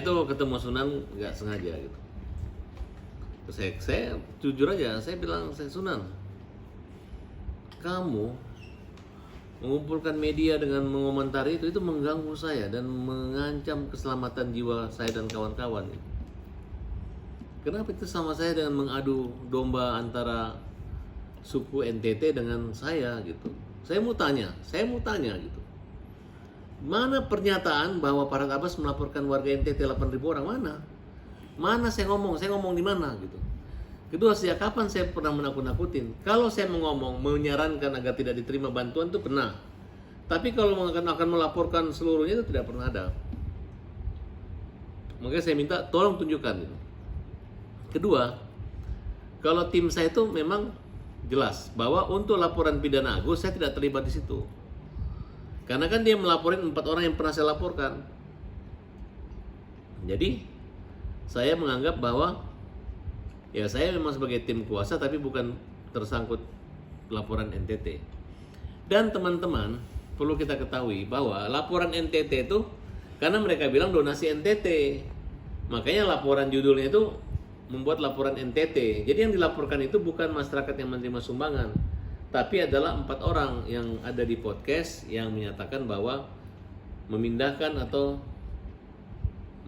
Itu ketemu Sunan nggak sengaja gitu. Terus saya jujur aja, saya bilang, saya Sunan, kamu mengumpulkan media dengan mengomentari itu mengganggu saya dan mengancam keselamatan jiwa saya dan kawan-kawan. Kenapa itu sama saya dengan mengadu domba antara suku NTT dengan saya gitu. Saya mau tanya gitu. Mana pernyataan bahwa Farhad Abbas melaporkan warga NTT 8.000 orang, mana? Mana saya ngomong di mana gitu. Kedua, sejak kapan saya pernah menakut-nakutin? Kalau saya menyarankan agar tidak diterima bantuan itu pernah. Tapi kalau akan melaporkan seluruhnya itu tidak pernah ada. Makanya saya minta tolong tunjukkan gitu. Kedua, kalau tim saya itu memang jelas bahwa untuk laporan pidana Agus saya tidak terlibat di situ. Karena kan dia melaporin 4 orang yang pernah saya laporkan. Jadi saya menganggap bahwa ya saya memang sebagai tim kuasa tapi bukan tersangkut laporan NTT. Dan teman-teman perlu kita ketahui bahwa laporan NTT itu karena mereka bilang donasi NTT. Makanya laporan judulnya itu membuat laporan NTT. Jadi yang dilaporkan itu bukan masyarakat yang menerima sumbangan, tapi adalah 4 orang yang ada di podcast yang menyatakan bahwa memindahkan atau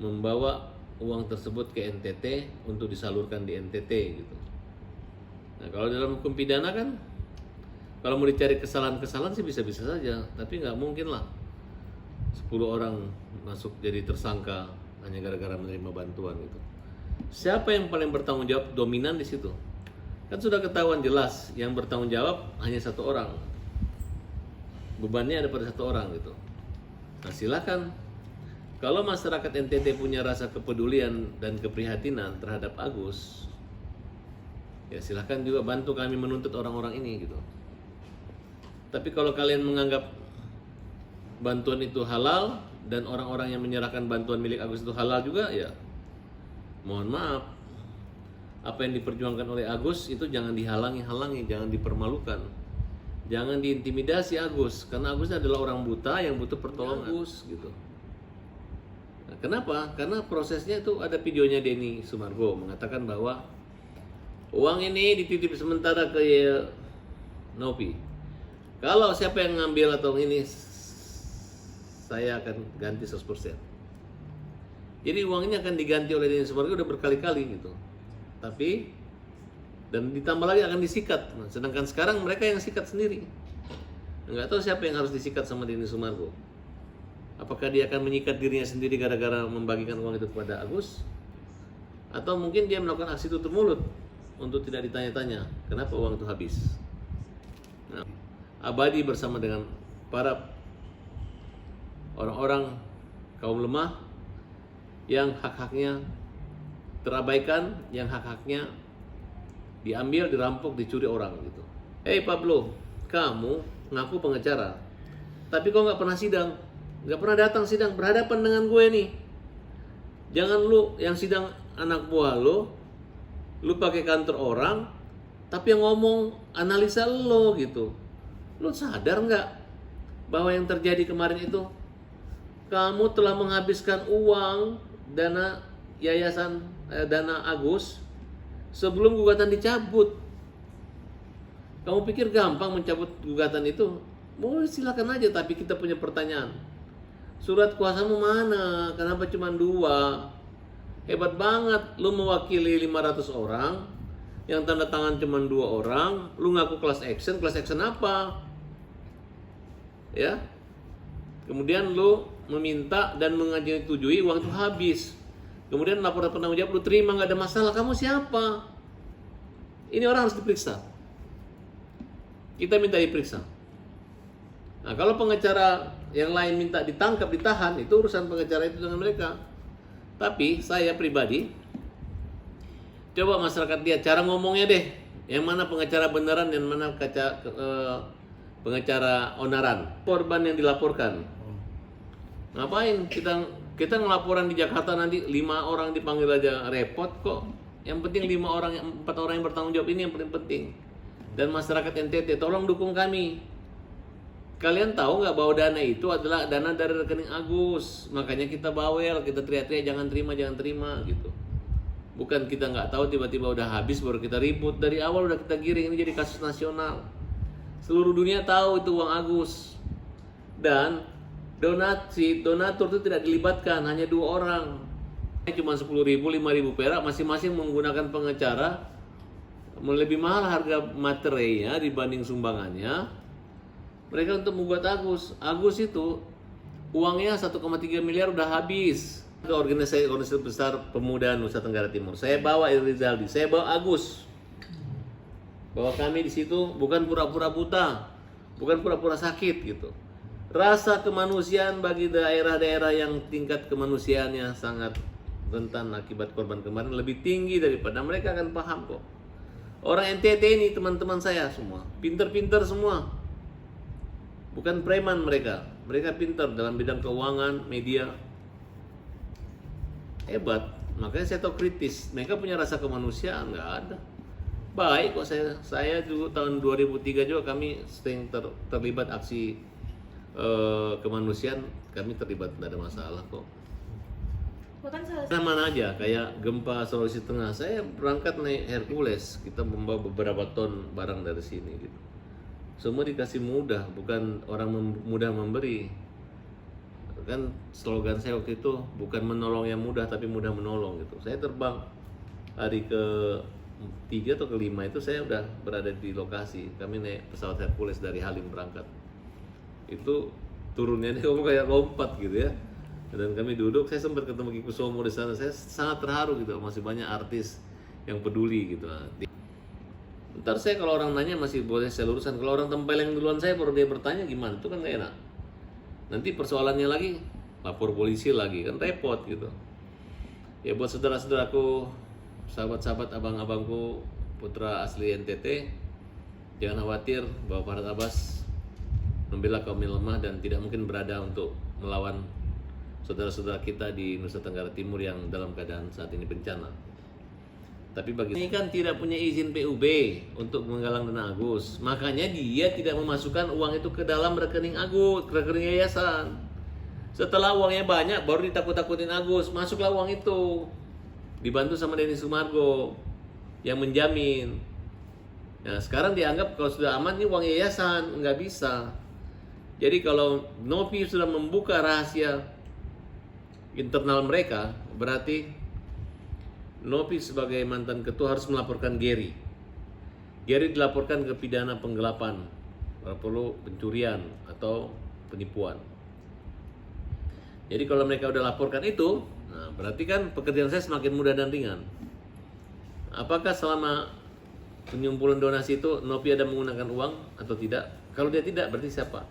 membawa uang tersebut ke NTT untuk disalurkan di NTT gitu. Nah, kalau dalam hukum pidana kan kalau mau dicari kesalahan-kesalahan sih bisa-bisa saja, tapi nggak mungkin lah 10 orang masuk jadi tersangka hanya gara-gara menerima bantuan gitu. Siapa yang paling bertanggung jawab dominan di situ? Kan sudah ketahuan jelas yang bertanggung jawab hanya 1 orang. Bebannya ada pada 1 orang gitu. Nah, silakan. Kalau masyarakat NTT punya rasa kepedulian dan keprihatinan terhadap Agus, ya silakan juga bantu kami menuntut orang-orang ini gitu. Tapi kalau kalian menganggap bantuan itu halal dan orang-orang yang menyerahkan bantuan milik Agus itu halal juga, ya mohon maaf. Apa yang diperjuangkan oleh Agus itu jangan dihalangi, jangan dipermalukan. Jangan diintimidasi Agus, karena Agus adalah orang buta yang butuh pertolongan. Agus gitu. Nah, kenapa? Karena prosesnya itu ada videonya Denny Sumargo mengatakan bahwa uang ini dititip sementara ke Novi. Kalau siapa yang ngambil atau ini, saya akan ganti 100%. Jadi uang ini akan diganti oleh Denny Sumargo udah berkali-kali gitu. Tapi dan ditambah lagi akan disikat. Nah, sedangkan sekarang mereka yang sikat sendiri. Nggak tahu siapa yang harus disikat sama Denny Sumargo. Apakah dia akan menyikat dirinya sendiri gara-gara membagikan uang itu kepada Agus? Atau mungkin dia melakukan aksi tutup mulut untuk tidak ditanya-tanya kenapa uang itu habis. Nah, abadi bersama dengan para orang-orang kaum lemah yang hak-haknya terabaikan, yang hak-haknya diambil, dirampok, dicuri orang gitu. Hey Pablo, kamu ngaku pengacara, tapi kau nggak pernah sidang, nggak pernah datang sidang berhadapan dengan gue nih. Jangan lu yang sidang anak buah lu pakai kantor orang, tapi yang ngomong analisa lo gitu. Lu sadar nggak bahwa yang terjadi kemarin itu kamu telah menghabiskan uang dana yayasan dana Agus sebelum gugatan dicabut. Kamu pikir gampang mencabut gugatan itu? Boleh, silakan aja, tapi kita punya pertanyaan. Surat kuasamu mana? Kenapa cuma 2? Hebat banget, lu mewakili 500 orang, yang tanda tangan cuma 2 orang, lu ngaku class action apa? Ya. Kemudian lu meminta dan menyetujui uang itu habis. Kemudian laporan penanggung jawab lu terima, nggak ada masalah. Kamu siapa? Ini orang harus diperiksa. Kita minta diperiksa. Nah, kalau pengacara yang lain minta ditangkap, ditahan, itu urusan pengacara itu dengan mereka. Tapi saya pribadi, coba masyarakat lihat cara ngomongnya deh. Yang mana pengacara beneran dan mana pengacara onaran. Korban yang dilaporkan. Ngapain kita ngelaporan di Jakarta nanti 5 orang dipanggil aja repot kok. Yang penting 4 orang yang bertanggung jawab ini yang paling penting. Dan masyarakat NTT tolong dukung kami. Kalian tahu nggak bahwa dana itu adalah dana dari rekening Agus? Makanya kita bawel, kita teriak-teriak jangan terima gitu. Bukan kita nggak tahu tiba-tiba udah habis baru kita ribut. Dari awal udah kita giring, ini jadi kasus nasional. Seluruh dunia tahu itu uang Agus. Dan donatur itu tidak dilibatkan, hanya 2 orang. Cuma 10.000, 5.000 perak, masing-masing menggunakan pengacara. Lebih mahal harga materinya dibanding sumbangannya. Mereka untuk membuat Agus. Agus itu uangnya 1,3 miliar udah habis. Ke organisasi besar pemuda Nusa Tenggara Timur. Saya bawa Rizaldi, saya bawa Agus. Bahwa kami di situ bukan pura-pura buta, bukan pura-pura sakit gitu. Rasa kemanusiaan bagi daerah-daerah yang tingkat kemanusiaannya sangat rentan akibat korban kemarin lebih tinggi daripada mereka akan paham kok. Orang NTT ini teman-teman saya semua, pinter-pinter semua. Bukan preman mereka pintar dalam bidang keuangan, media. Hebat, makanya saya tahu kritis. Mereka punya rasa kemanusiaan, nggak ada. Baik kok saya dulu tahun 2003 juga kami sering terlibat aksi kemanusiaan, kami terlibat, nggak ada masalah kok. Mana aja, kayak gempa Sulawesi Tengah, saya berangkat naik Hercules, kita membawa beberapa ton barang dari sini gitu. Semua dikasih mudah, bukan orang mudah memberi. Kan slogan saya waktu itu bukan menolong yang mudah tapi mudah menolong gitu. Saya terbang hari ke-3 atau ke-5 itu saya udah berada di lokasi. Kami naik pesawat Hercules dari Halim berangkat. Itu turunnya kayak lompat gitu ya. Dan kami duduk, saya sempat ketemu Ki Kusumo di sana. Saya sangat terharu gitu, masih banyak artis yang peduli gitu. Ntar saya kalau orang nanya masih boleh saya luruskan. Kalau orang tempeleng duluan saya baru dia bertanya gimana, itu kan gak enak. Nanti persoalannya lagi lapor polisi lagi, kan repot gitu. Ya buat saudara-saudaraku, sahabat-sahabat abang-abangku, putra asli NTT, jangan khawatir bahwa Farhad Abbas membela kaum yang lemah dan tidak mungkin berada untuk melawan saudara-saudara kita di Nusa Tenggara Timur yang dalam keadaan saat ini bencana. Tapi bagi ini kan tidak punya izin PUB untuk menggalang dana Agus. Makanya dia tidak memasukkan uang itu ke dalam rekening Agus, rekening yayasan. Setelah uangnya banyak baru ditakut-takutin Agus, masuklah uang itu. Dibantu sama Denny Sumargo yang menjamin. Nah, sekarang dianggap kalau sudah aman ini uang yayasan, nggak bisa. Jadi kalau Nopi sudah membuka rahasia internal mereka, berarti Nopi sebagai mantan ketua harus melaporkan Gary. Gary dilaporkan ke pidana penggelapan, perlu pencurian atau penipuan. Jadi kalau mereka udah laporkan itu, nah berarti kan pekerjaan saya semakin mudah dan ringan. Apakah selama penyumpulan donasi itu Nopi ada menggunakan uang atau tidak? Kalau dia tidak, berarti siapa?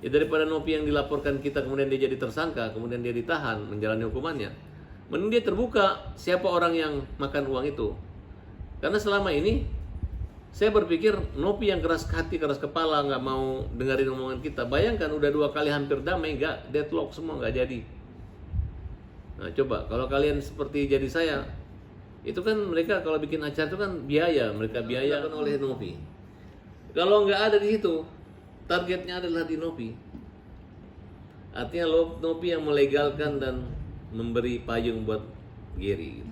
Ya daripada Nopi yang dilaporkan kita kemudian dia jadi tersangka, kemudian dia ditahan menjalani hukumannya, mending dia terbuka siapa orang yang makan uang itu. Karena selama ini saya berpikir Nopi yang keras hati, keras kepala, nggak mau dengerin omongan kita. Bayangkan udah 2 kali hampir damai, nggak, deadlock semua, nggak jadi. Nah coba kalau kalian seperti jadi saya, itu kan mereka kalau bikin acara itu kan biaya, mereka biayakan oleh Nopi. Kalau nggak ada di situ, targetnya adalah di Nopi. Artinya Nopi yang melegalkan dan memberi payung buat Gary.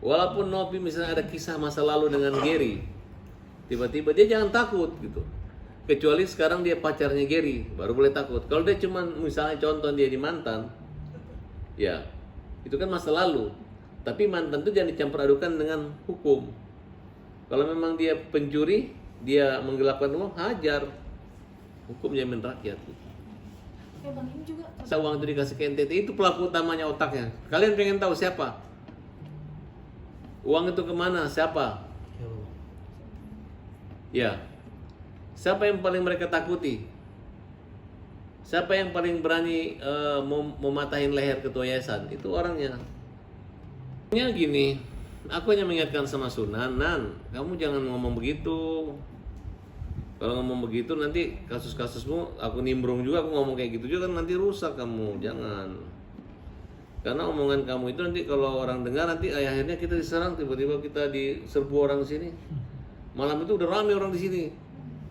Walaupun Nopi misalnya ada kisah masa lalu dengan Gary, tiba-tiba dia jangan takut gitu. Kecuali sekarang dia pacarnya Gary, baru boleh takut. Kalau dia cuma misalnya contoh dia di mantan, ya itu kan masa lalu. Tapi mantan itu jangan dicampur adukan dengan hukum. Kalau memang dia pencuri, dia menggelapkan uang, hajar. Hukum jamin rakyat. Bang, ini juga Uang itu dikasih ke NTT, itu pelaku utamanya otaknya. Kalian pengen tahu siapa? Uang itu kemana? Siapa? Ya. Siapa yang paling mereka takuti? Siapa yang paling berani mematahin leher ketua yayasan? Itu orangnya. Gini, aku hanya mengingatkan sama Sunan, Nan, kamu jangan ngomong begitu. Kalau ngomong begitu nanti kasus-kasusmu aku nimbrung juga, aku ngomong kayak gitu juga kan nanti rusak kamu, jangan. Karena omongan kamu itu nanti kalau orang dengar nanti akhirnya kita diserang, tiba-tiba kita diserbu orang sini. Malam itu udah ramai orang di sini.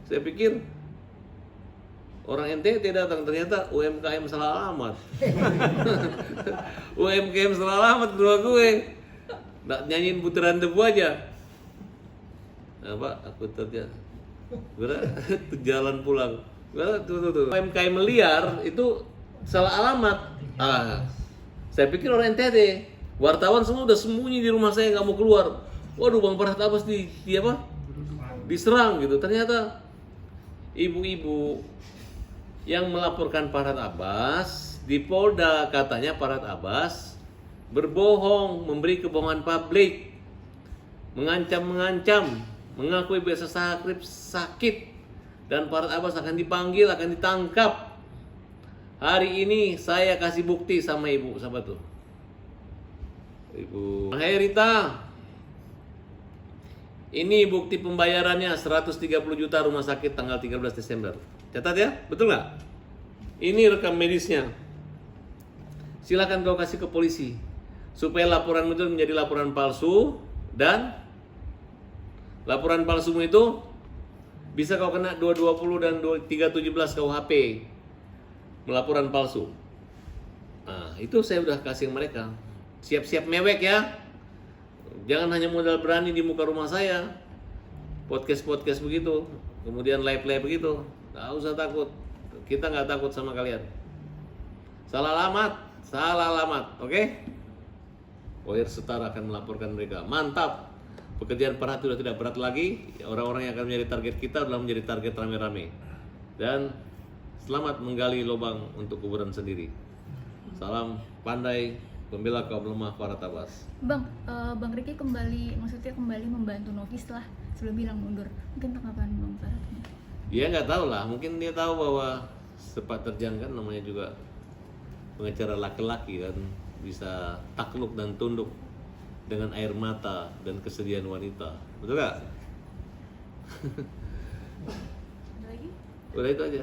Saya pikir Orang NTT datang, ternyata UMKM salah alamat. UMKM salah alamat ke rumah gue. Nggak nyanyiin putaran debu aja. Nah, Pak, aku terjadi. Jalan pulang. Tuh. UMKM liar itu salah alamat. Saya pikir orang NTT. Wartawan semua udah sembunyi di rumah saya, nggak mau keluar. Waduh, Bang Farhat Abbas diserang gitu. Ternyata ibu-ibu yang melaporkan Farhat Abbas di Polda, katanya Farhat Abbas berbohong, memberi kebohongan publik, mengancam, mengakui biasa sakit, dan Farhat Abbas akan dipanggil, akan ditangkap. Hari ini saya kasih bukti sama ibu, siapa tuh? Ibu Herita. Ini bukti pembayarannya 130 juta rumah sakit tanggal 13 Desember. Catat ya, betul nggak? Ini rekam medisnya. Silakan kau kasih ke polisi supaya laporan itu menjadi laporan palsu, dan laporan palsumu itu bisa kau kena 220 dan 317 KUHP melaporan palsu. Nah, itu saya udah kasih mereka. Siap-siap mewek ya. Jangan hanya modal berani di muka rumah saya, podcast begitu, kemudian live begitu. Nggak usah takut, kita nggak takut sama kalian. Salah alamat, oke? Lawyer Setara akan melaporkan mereka. Mantap, pekerjaan Farhat sudah tidak berat lagi. Orang-orang yang akan menjadi target kita adalah menjadi target rame-rame. Dan selamat menggali lubang untuk kuburan sendiri. Salam pandai pembela kaum lemah Farhat Abbas. Bang Riki kembali membantu Novi setelah sebelum bilang mundur. Mungkin tanggapan Bang Farhat? Dia nggak tahu lah, mungkin dia tahu bahwa Sepak Terjang kan namanya juga pengacara laki-laki kan, bisa takluk dan tunduk dengan air mata dan kesedihan wanita. Betul nggak? Ada lagi? Udah itu aja.